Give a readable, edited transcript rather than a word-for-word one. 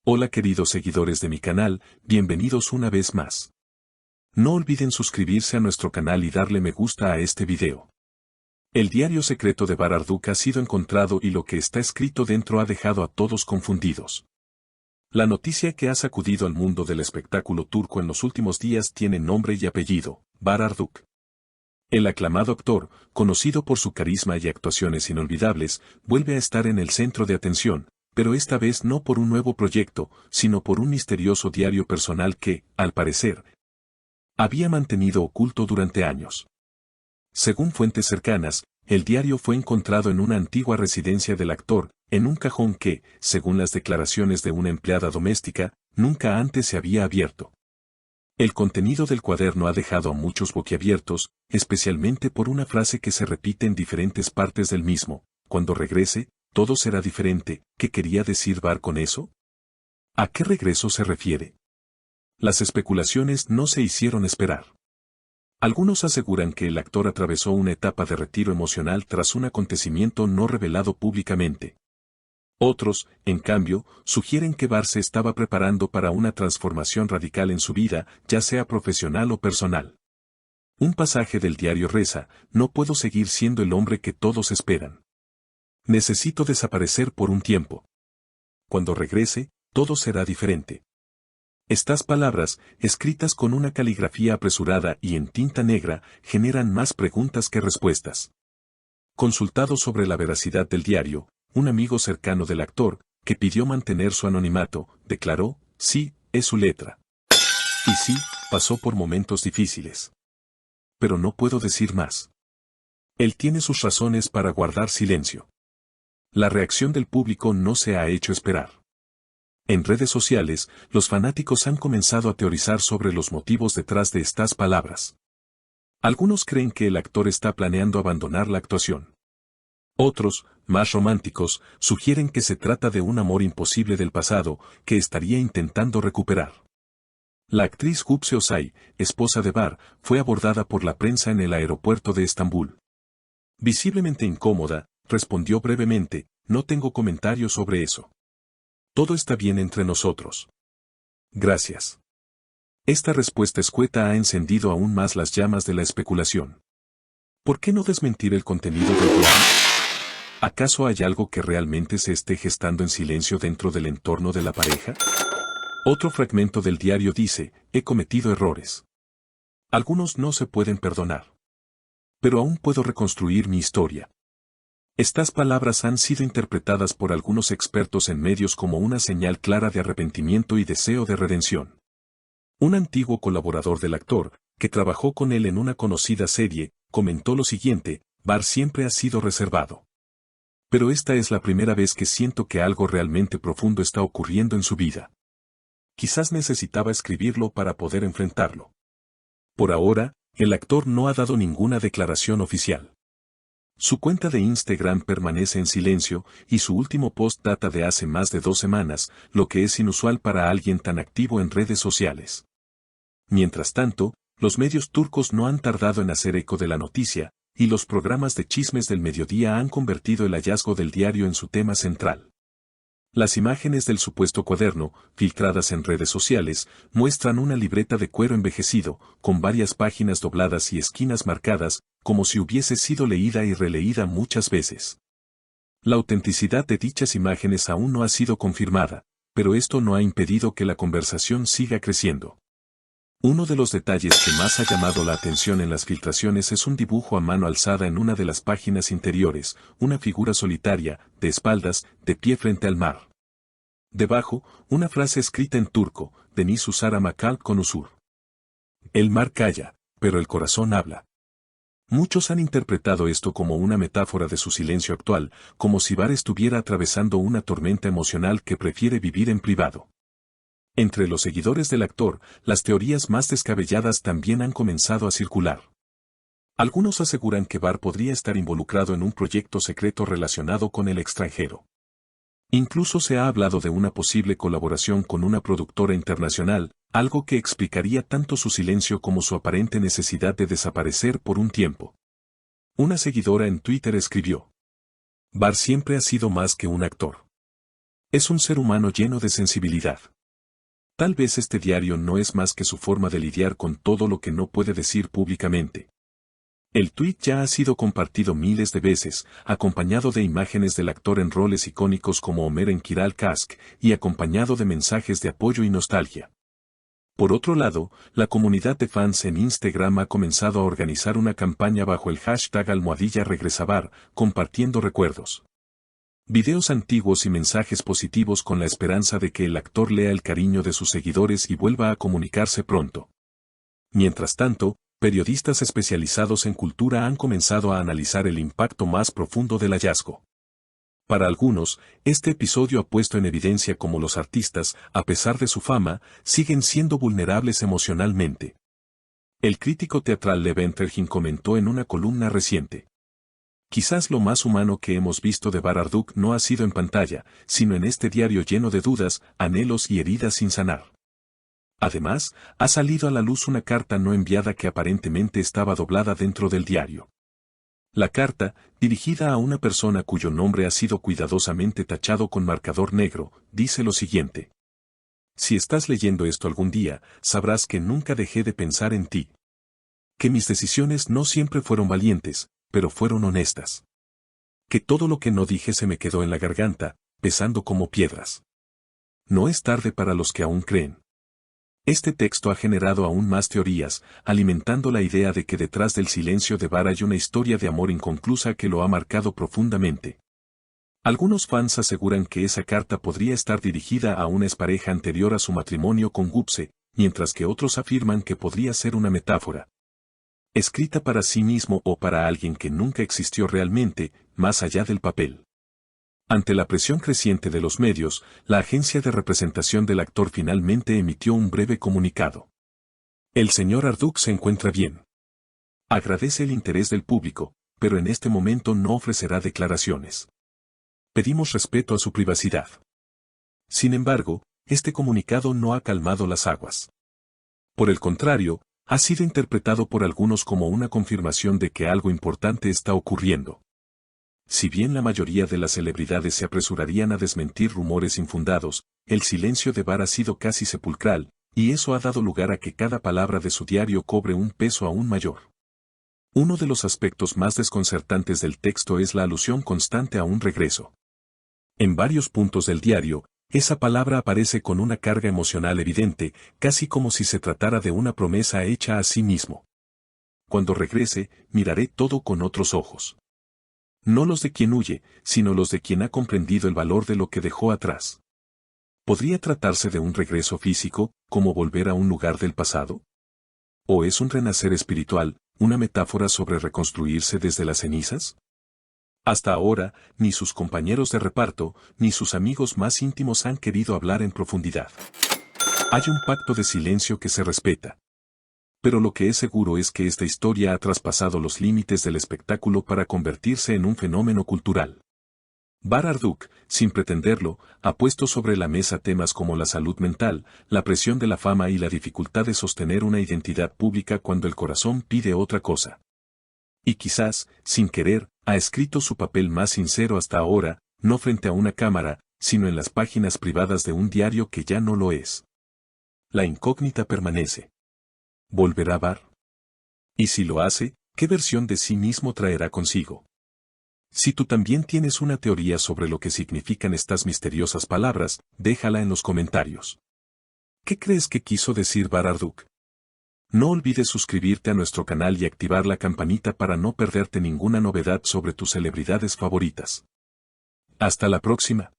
Hola queridos seguidores de mi canal, bienvenidos una vez más. No olviden suscribirse a nuestro canal y darle me gusta a este video. El diario secreto de Bararduk ha sido encontrado y lo que está escrito dentro ha dejado a todos confundidos. La noticia que ha sacudido al mundo del espectáculo turco en los últimos días tiene nombre y apellido, Bararduk. El aclamado actor, conocido por su carisma y actuaciones inolvidables, vuelve a estar en el centro de atención, pero esta vez no por un nuevo proyecto, sino por un misterioso diario personal que, al parecer, había mantenido oculto durante años. Según fuentes cercanas, el diario fue encontrado en una antigua residencia del actor, en un cajón que, según las declaraciones de una empleada doméstica, nunca antes se había abierto. El contenido del cuaderno ha dejado a muchos boquiabiertos, especialmente por una frase que se repite en diferentes partes del mismo: cuando regrese, todo será diferente. ¿Qué quería decir Bar con eso? ¿A qué regreso se refiere? Las especulaciones no se hicieron esperar. Algunos aseguran que el actor atravesó una etapa de retiro emocional tras un acontecimiento no revelado públicamente. Otros, en cambio, sugieren que Bar se estaba preparando para una transformación radical en su vida, ya sea profesional o personal. Un pasaje del diario reza: no puedo seguir siendo el hombre que todos esperan. Necesito desaparecer por un tiempo. Cuando regrese, todo será diferente. Estas palabras, escritas con una caligrafía apresurada y en tinta negra, generan más preguntas que respuestas. Consultado sobre la veracidad del diario, un amigo cercano del actor, que pidió mantener su anonimato, declaró: sí, es su letra. Y sí, pasó por momentos difíciles. Pero no puedo decir más. Él tiene sus razones para guardar silencio. La reacción del público no se ha hecho esperar. En redes sociales, los fanáticos han comenzado a teorizar sobre los motivos detrás de estas palabras. Algunos creen que el actor está planeando abandonar la actuación. Otros, más románticos, sugieren que se trata de un amor imposible del pasado, que estaría intentando recuperar. La actriz Gupse Özay, esposa de Bar, fue abordada por la prensa en el aeropuerto de Estambul. Visiblemente incómoda, respondió brevemente: no tengo comentarios sobre eso. Todo está bien entre nosotros. Gracias. Esta respuesta escueta ha encendido aún más las llamas de la especulación. ¿Por qué no desmentir el contenido del diario? ¿Acaso hay algo que realmente se esté gestando en silencio dentro del entorno de la pareja? Otro fragmento del diario dice: he cometido errores. Algunos no se pueden perdonar. Pero aún puedo reconstruir mi historia. Estas palabras han sido interpretadas por algunos expertos en medios como una señal clara de arrepentimiento y deseo de redención. Un antiguo colaborador del actor, que trabajó con él en una conocida serie, comentó lo siguiente: Bar siempre ha sido reservado. Pero esta es la primera vez que siento que algo realmente profundo está ocurriendo en su vida. Quizás necesitaba escribirlo para poder enfrentarlo. Por ahora, el actor no ha dado ninguna declaración oficial. Su cuenta de Instagram permanece en silencio, y su último post data de hace más de 2 semanas, lo que es inusual para alguien tan activo en redes sociales. Mientras tanto, los medios turcos no han tardado en hacer eco de la noticia, y los programas de chismes del mediodía han convertido el hallazgo del diario en su tema central. Las imágenes del supuesto cuaderno, filtradas en redes sociales, muestran una libreta de cuero envejecido, con varias páginas dobladas y esquinas marcadas, como si hubiese sido leída y releída muchas veces. La autenticidad de dichas imágenes aún no ha sido confirmada, pero esto no ha impedido que la conversación siga creciendo. Uno de los detalles que más ha llamado la atención en las filtraciones es un dibujo a mano alzada en una de las páginas interiores, una figura solitaria, de espaldas, de pie frente al mar. Debajo, una frase escrita en turco: Deniz usara makal konuşur. El mar calla, pero el corazón habla. Muchos han interpretado esto como una metáfora de su silencio actual, como si Bar estuviera atravesando una tormenta emocional que prefiere vivir en privado. Entre los seguidores del actor, las teorías más descabelladas también han comenzado a circular. Algunos aseguran que Bar podría estar involucrado en un proyecto secreto relacionado con el extranjero. Incluso se ha hablado de una posible colaboración con una productora internacional, algo que explicaría tanto su silencio como su aparente necesidad de desaparecer por un tiempo. Una seguidora en Twitter escribió: Bar siempre ha sido más que un actor. Es un ser humano lleno de sensibilidad. Tal vez este diario no es más que su forma de lidiar con todo lo que no puede decir públicamente. El tuit ya ha sido compartido miles de veces, acompañado de imágenes del actor en roles icónicos como Homer en Kiral Kask, y acompañado de mensajes de apoyo y nostalgia. Por otro lado, la comunidad de fans en Instagram ha comenzado a organizar una campaña bajo el hashtag #regresabar, compartiendo recuerdos, videos antiguos y mensajes positivos con la esperanza de que el actor lea el cariño de sus seguidores y vuelva a comunicarse pronto. Mientras tanto, periodistas especializados en cultura han comenzado a analizar el impacto más profundo del hallazgo. Para algunos, este episodio ha puesto en evidencia cómo los artistas, a pesar de su fama, siguen siendo vulnerables emocionalmente. El crítico teatral Lev Entergin comentó en una columna reciente: quizás lo más humano que hemos visto de Baraduk no ha sido en pantalla, sino en este diario lleno de dudas, anhelos y heridas sin sanar. Además, ha salido a la luz una carta no enviada que aparentemente estaba doblada dentro del diario. La carta, dirigida a una persona cuyo nombre ha sido cuidadosamente tachado con marcador negro, dice lo siguiente: si estás leyendo esto algún día, sabrás que nunca dejé de pensar en ti. Que mis decisiones no siempre fueron valientes, pero fueron honestas. Que todo lo que no dije se me quedó en la garganta, pesando como piedras. No es tarde para los que aún creen. Este texto ha generado aún más teorías, alimentando la idea de que detrás del silencio de Bar hay una historia de amor inconclusa que lo ha marcado profundamente. Algunos fans aseguran que esa carta podría estar dirigida a una expareja anterior a su matrimonio con Gupse, mientras que otros afirman que podría ser una metáfora, escrita para sí mismo o para alguien que nunca existió realmente, más allá del papel. Ante la presión creciente de los medios, la agencia de representación del actor finalmente emitió un breve comunicado. El señor Arduk se encuentra bien. Agradece el interés del público, pero en este momento no ofrecerá declaraciones. Pedimos respeto a su privacidad. Sin embargo, este comunicado no ha calmado las aguas. Por el contrario, ha sido interpretado por algunos como una confirmación de que algo importante está ocurriendo. Si bien la mayoría de las celebridades se apresurarían a desmentir rumores infundados, el silencio de Bar ha sido casi sepulcral, y eso ha dado lugar a que cada palabra de su diario cobre un peso aún mayor. Uno de los aspectos más desconcertantes del texto es la alusión constante a un regreso. En varios puntos del diario, esa palabra aparece con una carga emocional evidente, casi como si se tratara de una promesa hecha a sí mismo. Cuando regrese, miraré todo con otros ojos. No los de quien huye, sino los de quien ha comprendido el valor de lo que dejó atrás. ¿Podría tratarse de un regreso físico, como volver a un lugar del pasado? ¿O es un renacer espiritual, una metáfora sobre reconstruirse desde las cenizas? Hasta ahora, ni sus compañeros de reparto, ni sus amigos más íntimos han querido hablar en profundidad. Hay un pacto de silencio que se respeta. Pero lo que es seguro es que esta historia ha traspasado los límites del espectáculo para convertirse en un fenómeno cultural. Bar Arduk, sin pretenderlo, ha puesto sobre la mesa temas como la salud mental, la presión de la fama y la dificultad de sostener una identidad pública cuando el corazón pide otra cosa. Y quizás, sin querer, ha escrito su papel más sincero hasta ahora, no frente a una cámara, sino en las páginas privadas de un diario que ya no lo es. La incógnita permanece. ¿Volverá Bar? Y si lo hace, ¿qué versión de sí mismo traerá consigo? Si tú también tienes una teoría sobre lo que significan estas misteriosas palabras, déjala en los comentarios. ¿Qué crees que quiso decir Bar Arduk? No olvides suscribirte a nuestro canal y activar la campanita para no perderte ninguna novedad sobre tus celebridades favoritas. Hasta la próxima.